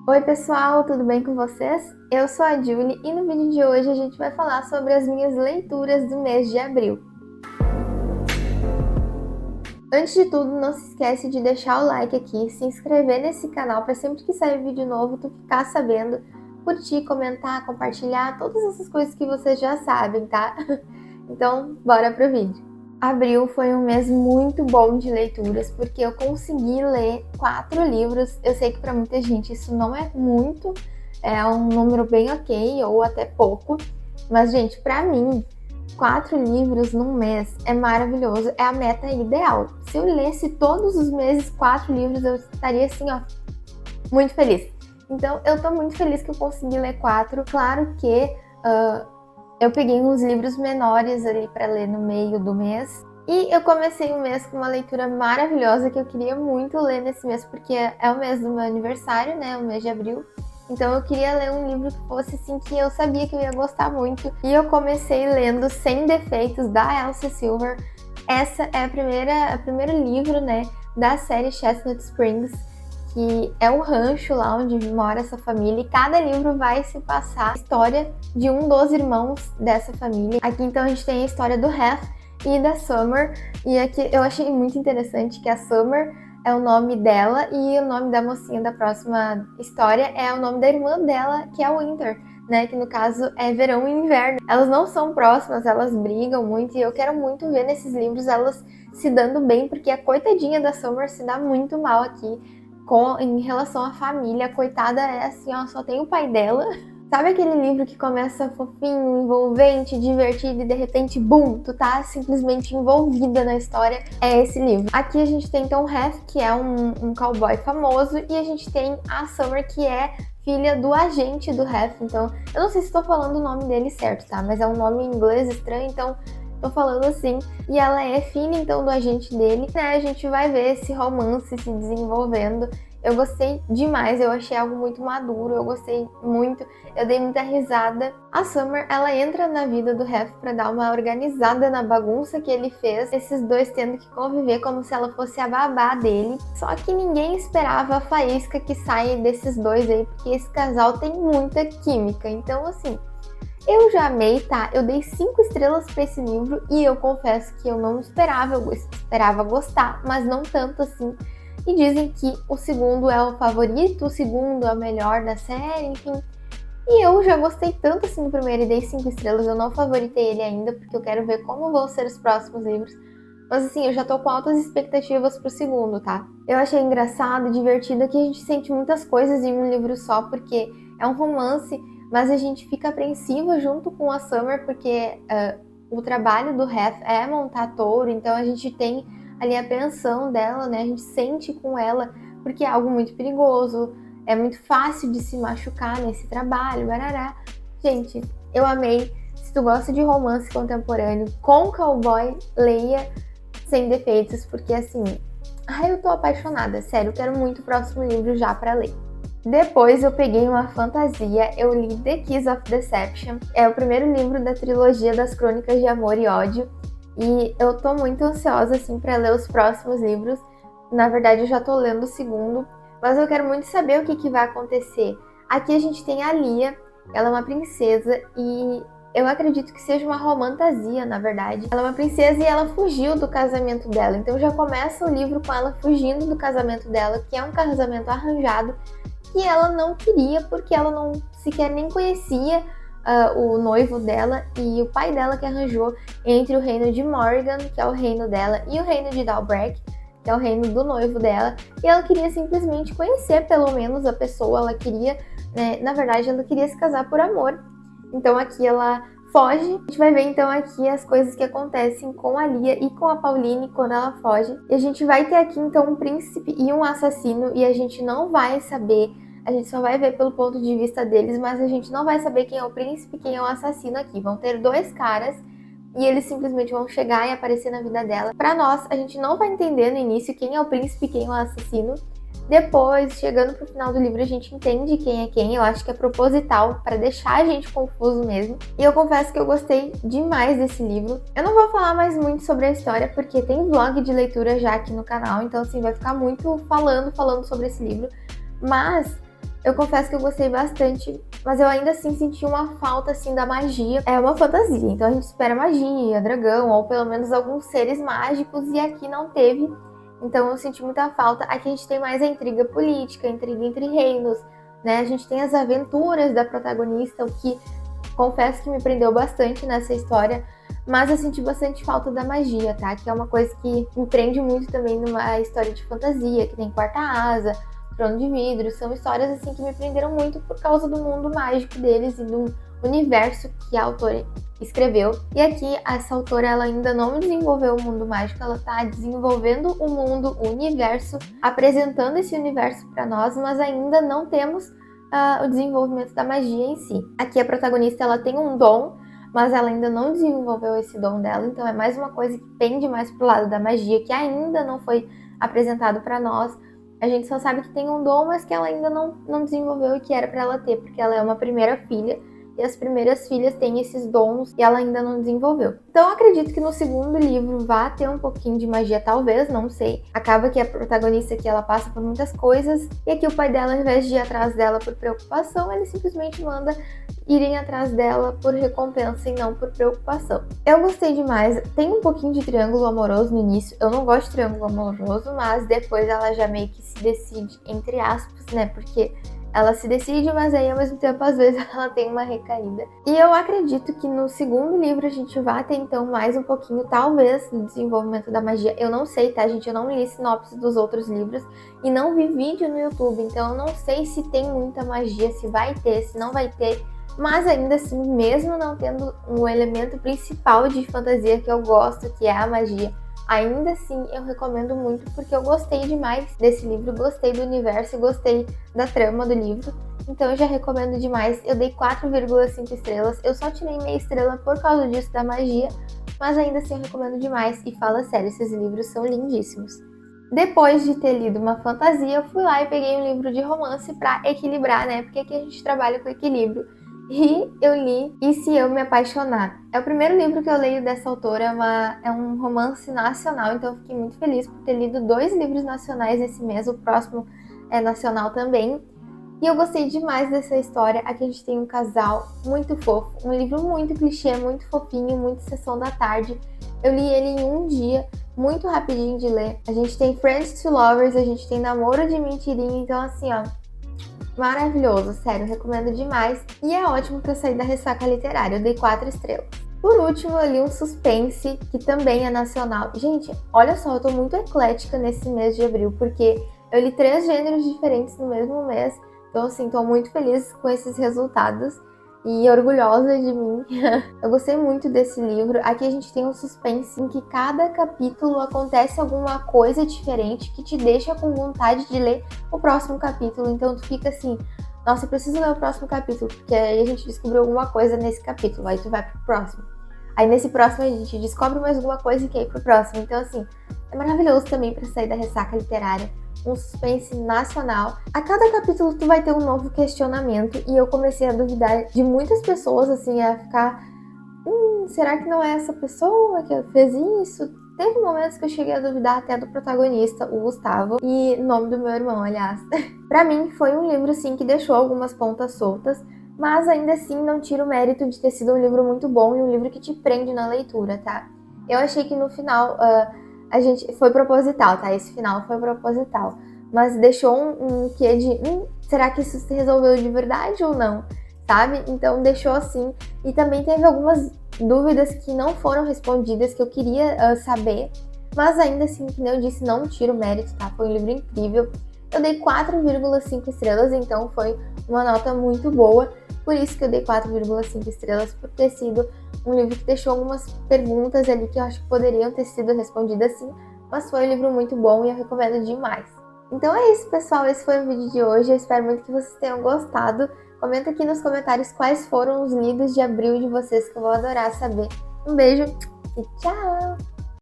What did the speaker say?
Oi pessoal, tudo bem com vocês? Eu sou a Julie e no vídeo de hoje a gente vai falar sobre as minhas leituras do mês de abril. Antes de tudo, não se esquece de deixar o like aqui, se inscrever nesse canal para sempre que sair vídeo novo tu ficar sabendo, curtir, comentar, compartilhar, todas essas coisas que vocês já sabem, tá? Então, bora pro vídeo. Abril foi um mês muito bom de leituras, porque eu consegui ler 4 livros. Eu sei que para muita gente isso não é muito, é um número bem ok, ou até pouco. Mas, gente, para mim, 4 livros num mês é maravilhoso, é a meta ideal. Se eu lesse todos os meses 4 livros, eu estaria assim, ó, muito feliz. Então, eu tô muito feliz que eu consegui ler 4. Claro que eu peguei uns livros menores ali para ler no meio do mês. E eu comecei o mês com uma leitura maravilhosa que eu queria muito ler nesse mês, porque é o mês do meu aniversário, né? O mês de abril. Então eu queria ler um livro que fosse assim que eu sabia que eu ia gostar muito. E eu comecei lendo Sem Defeitos, da Elsie Silver. Essa é o primeiro livro, né, da série Chestnut Springs, que é o rancho lá onde mora essa família, e cada livro vai se passar a história de um dos irmãos dessa família. Aqui então a gente tem a história do Hef e da Summer, e aqui eu achei muito interessante que a Summer é o nome dela e o nome da mocinha da próxima história é o nome da irmã dela, que é a Winter, né, que no caso é verão e inverno. Elas não são próximas, elas brigam muito, e eu quero muito ver nesses livros elas se dando bem, porque a coitadinha da Summer se dá muito mal aqui em relação à família. A coitada é assim, ó, só tem o pai dela. Sabe aquele livro que começa fofinho, envolvente, divertido e de repente, bum, tu tá simplesmente envolvida na história? É esse livro. Aqui a gente tem então o Hef, que é um cowboy famoso, e a gente tem a Summer, que é filha do agente do Hef. Então, eu não sei se estou falando o nome dele certo, tá? Mas é um nome em inglês estranho, então tô falando assim. E ela é filha então do agente dele, né? A gente vai ver esse romance se desenvolvendo. Eu gostei demais, eu achei algo muito maduro, eu gostei muito, eu dei muita risada. A Summer, ela entra na vida do Hef pra dar uma organizada na bagunça que ele fez, esses dois tendo que conviver como se ela fosse a babá dele. Só que ninguém esperava a faísca que sai desses dois aí, porque esse casal tem muita química. Então, assim, eu já amei, tá? Eu dei 5 estrelas pra esse livro e eu confesso que eu não esperava, eu esperava gostar, mas não tanto assim. E dizem que o segundo é o favorito, o segundo é o melhor da série, enfim. E eu já gostei tanto assim do primeiro e dei 5 estrelas, eu não favoritei ele ainda, porque eu quero ver como vão ser os próximos livros. Mas assim, eu já tô com altas expectativas pro segundo, tá? Eu achei engraçado e divertido que a gente sente muitas coisas em um livro só, porque é um romance, mas a gente fica apreensiva junto com a Summer, porque o trabalho do Hef é montar touro, então a gente tem ali a apreensão dela, né? A gente sente com ela, porque é algo muito perigoso, é muito fácil de se machucar nesse trabalho, barará. Gente, eu amei. Se tu gosta de romance contemporâneo com cowboy, leia Sem Defeitos, porque assim, eu tô apaixonada, sério, eu quero muito o próximo livro já pra ler. Depois eu peguei uma fantasia, eu li The Kiss of Deception, é o primeiro livro da trilogia das Crônicas de Amor e Ódio, e eu tô muito ansiosa assim para ler os próximos livros. Na verdade, eu já tô lendo o segundo, mas eu quero muito saber o que vai acontecer. Aqui a gente tem a Lia, ela é uma princesa e eu acredito que seja uma romantasia, na verdade. Ela é uma princesa e ela fugiu do casamento dela, então já começa o livro com ela fugindo do casamento dela, que é um casamento arranjado, que ela não queria porque ela não sequer nem conhecia o noivo dela, e o pai dela que arranjou entre o reino de Morrigan, que é o reino dela, e o reino de Dalbreck, que é o reino do noivo dela, e ela queria simplesmente conhecer pelo menos a pessoa, ela queria, né, na verdade ela queria se casar por amor. Então aqui ela foge. A gente vai ver então aqui as coisas que acontecem com a Lia e com a Pauline quando ela foge. E a gente vai ter aqui então um príncipe e um assassino, e a gente não vai saber, a gente só vai ver pelo ponto de vista deles, mas a gente não vai saber quem é o príncipe e quem é o assassino aqui. Vão ter dois caras e eles simplesmente vão chegar e aparecer na vida dela. Pra nós, a gente não vai entender no início quem é o príncipe e quem é o assassino. Depois, chegando pro final do livro, a gente entende quem é quem. Eu acho que é proposital, para deixar a gente confuso mesmo. E eu confesso que eu gostei demais desse livro. Eu não vou falar mais muito sobre a história, porque tem vlog de leitura já aqui no canal. Então, assim, vai ficar muito falando sobre esse livro. Mas Eu confesso que eu gostei bastante, mas eu ainda assim senti uma falta assim da magia. É uma fantasia, então a gente espera magia, dragão, ou pelo menos alguns seres mágicos, e aqui não teve. Então eu senti muita falta. Aqui a gente tem mais a intriga política, a intriga entre reinos, né? A gente tem as aventuras da protagonista, o que confesso que me prendeu bastante nessa história. Mas eu senti bastante falta da magia, tá? Que é uma coisa que me prende muito também numa história de fantasia, que tem quarta asa, Trono de Vidro. São histórias assim que me prenderam muito por causa do mundo mágico deles e do universo que a autora escreveu. E aqui essa autora ela ainda não desenvolveu o mundo mágico, ela tá desenvolvendo o mundo, o universo, apresentando esse universo para nós, mas ainda não temos o desenvolvimento da magia em si. Aqui a protagonista ela tem um dom, mas ela ainda não desenvolveu esse dom dela, então é mais uma coisa que pende mais pro lado da magia, que ainda não foi apresentado para nós. A gente só sabe que tem um dom, mas que ela ainda não desenvolveu e que era para ela ter, porque ela é uma primeira filha, e as primeiras filhas têm esses dons e ela ainda não desenvolveu. Então eu acredito que no segundo livro vá ter um pouquinho de magia, talvez, não sei. Acaba que a protagonista aqui ela passa por muitas coisas, e aqui o pai dela, ao invés de ir atrás dela por preocupação, ele simplesmente manda irem atrás dela por recompensa e não por preocupação. Eu gostei demais. Tem um pouquinho de triângulo amoroso no início. Eu não gosto de triângulo amoroso, mas depois ela já meio que se decide, entre aspas, né? Porque ela se decide, mas aí ao mesmo tempo às vezes ela tem uma recaída. E eu acredito que no segundo livro a gente vai ter então mais um pouquinho, talvez, do desenvolvimento da magia. Eu não sei, tá, gente? Eu não li sinopse dos outros livros e não vi vídeo no YouTube, então eu não sei se tem muita magia, se vai ter, se não vai ter. Mas ainda assim, mesmo não tendo um elemento principal de fantasia que eu gosto, que é a magia, ainda assim eu recomendo muito porque eu gostei demais desse livro, gostei do universo, gostei da trama do livro. Então eu já recomendo demais. Eu dei 4,5 estrelas. Eu só tirei meia estrela por causa disso da magia, mas ainda assim eu recomendo demais. E fala sério, esses livros são lindíssimos. Depois de ter lido uma fantasia, eu fui lá e peguei um livro de romance pra equilibrar, né? Porque aqui a gente trabalha com equilíbrio. E eu li E Se Eu Me Apaixonar. É o primeiro livro que eu leio dessa autora, é um romance nacional, então eu fiquei muito feliz por ter lido 2 livros nacionais esse mês, o próximo é nacional também. E eu gostei demais dessa história. Aqui a gente tem um casal muito fofo, um livro muito clichê, muito fofinho, muito sessão da tarde. Eu li ele em um dia, muito rapidinho de ler. A gente tem Friends to Lovers, a gente tem Namoro de Mentirinha, então assim, ó, maravilhoso, sério, recomendo demais. E é ótimo para sair da ressaca literária, eu dei 4 estrelas. Por último, eu li um suspense, que também é nacional. Gente, olha só, eu tô muito eclética nesse mês de abril, porque eu li 3 gêneros diferentes no mesmo mês. Então, assim, tô muito feliz com esses resultados e orgulhosa de mim. Eu gostei muito desse livro. Aqui a gente tem um suspense em que cada capítulo acontece alguma coisa diferente que te deixa com vontade de ler o próximo capítulo. Então tu fica assim, nossa, eu preciso ler o próximo capítulo, porque aí a gente descobriu alguma coisa nesse capítulo, aí tu vai pro próximo. Aí nesse próximo a gente descobre mais alguma coisa e quer ir pro próximo. Então assim, é maravilhoso também para sair da ressaca literária. Um suspense nacional. A cada capítulo tu vai ter um novo questionamento e eu comecei a duvidar de muitas pessoas, assim, a ficar será que não é essa pessoa que fez isso? Teve momentos que eu cheguei a duvidar até do protagonista, o Gustavo, e nome do meu irmão, aliás. Pra mim, foi um livro, sim, que deixou algumas pontas soltas, mas ainda assim não tira o mérito de ter sido um livro muito bom e um livro que te prende na leitura, tá? Eu achei que no final a gente foi proposital, tá? Esse final foi proposital, mas deixou um quê de será que isso se resolveu de verdade ou não? Sabe? Então deixou assim. E também teve algumas dúvidas que não foram respondidas, que eu queria saber, mas ainda assim, como eu disse, não tiro o mérito, tá? Foi um livro incrível. Eu dei 4,5 estrelas, então foi uma nota muito boa. Por isso que eu dei 4,5 estrelas, por ter sido um livro que deixou algumas perguntas ali que eu acho que poderiam ter sido respondidas sim, mas foi um livro muito bom e eu recomendo demais. Então é isso, pessoal. Esse foi o vídeo de hoje. Eu espero muito que vocês tenham gostado. Comenta aqui nos comentários quais foram os lidos de abril de vocês, que eu vou adorar saber. Um beijo e tchau!